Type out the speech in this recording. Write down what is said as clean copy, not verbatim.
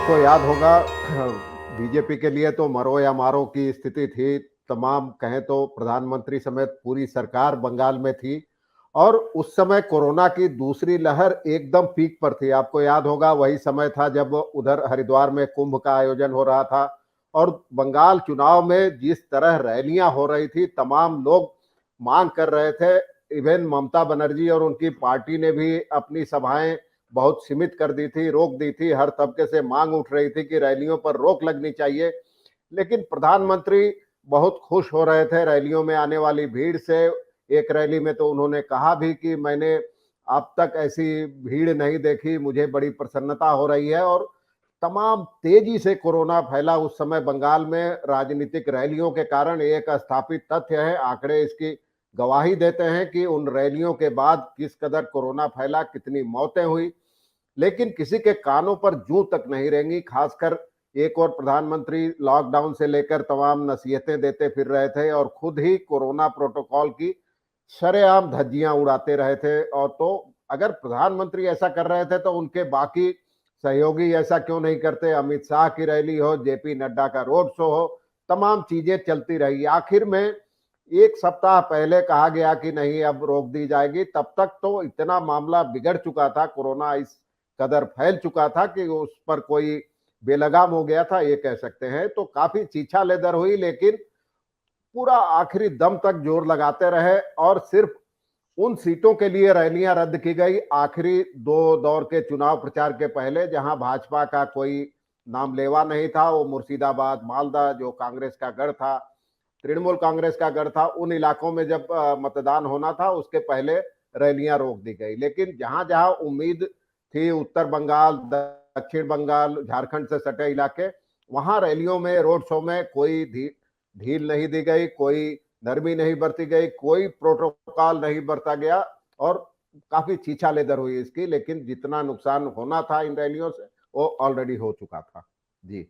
आपको याद होगा बीजेपी के लिए तो मरो या मारो की स्थिति थी। तमाम कहें तो प्रधानमंत्री समेत पूरी सरकार बंगाल में थी और उस समय कोरोना की दूसरी लहर एकदम पीक पर थी। आपको याद होगा वही समय था जब उधर हरिद्वार में कुंभ का आयोजन हो रहा था और बंगाल चुनाव में जिस तरह रैलियां हो रही थी, तमाम लोग मांग कर रहे थे। इवन ममता बनर्जी और उनकी पार्टी ने भी अपनी सभाएं बहुत सीमित कर दी थी, रोक दी थी। हर तबके से मांग उठ रही थी कि रैलियों पर रोक लगनी चाहिए। लेकिन प्रधानमंत्री बहुत खुश हो रहे थे रैलियों में आने वाली भीड़ से। एक रैली में तो उन्होंने कहा भी कि मैंने अब तक ऐसी भीड़ नहीं देखी, मुझे बड़ी प्रसन्नता हो रही है। और तमाम तेजी से कोरोना फैला उस समय बंगाल में राजनीतिक रैलियों के कारण। एक स्थापित तथ्य है, आंकड़े इसकी गवाही देते हैं कि उन रैलियों के बाद किस कदर कोरोना फैला, कितनी मौतें हुई। लेकिन किसी के कानों पर जूं तक नहीं रेंगी। खासकर एक और प्रधानमंत्री लॉकडाउन से लेकर तमाम नसीहतें देते फिर रहे थे और खुद ही कोरोना प्रोटोकॉल की शरेआम धज्जियां उड़ाते रहे थे। और तो अगर प्रधानमंत्री ऐसा कर रहे थे तो उनके बाकी सहयोगी ऐसा क्यों नहीं करते? अमित शाह की रैली हो, जेपी नड्डा का रोड शो हो, तमाम चीजें चलती रही। आखिर में एक सप्ताह पहले कहा गया कि नहीं अब रोक दी जाएगी, तब तक तो इतना मामला बिगड़ चुका था, कोरोना इस कदर फैल चुका था कि उस पर कोई बेलगाम हो गया था, ये कह सकते हैं। तो काफी चीछा लेदर हुई, लेकिन पूरा आखिरी दम तक जोर लगाते रहे और सिर्फ उन सीटों के लिए रैलियां रद्द की गई आखिरी दो दौर के चुनाव प्रचार के पहले, जहां भाजपा का कोई नाम लेवा नहीं था। वो मुर्शिदाबाद, मालदा जो कांग्रेस का गढ़ था, तृणमूल कांग्रेस का गढ़ था, उन इलाकों में जब मतदान होना था उसके पहले रैलियां रोक दी गई। लेकिन जहां जहां उम्मीद थी, उत्तर बंगाल, दक्षिण बंगाल, झारखंड से सटे इलाके, वहां रैलियों में, रोड शो में कोई ढील नहीं दी गई, कोई नरमी नहीं बरती गई, कोई प्रोटोकॉल नहीं बरता गया और काफी छीछा लेदर हुई इसकी। लेकिन जितना नुकसान होना था इन रैलियों से वो ऑलरेडी हो चुका था। जी।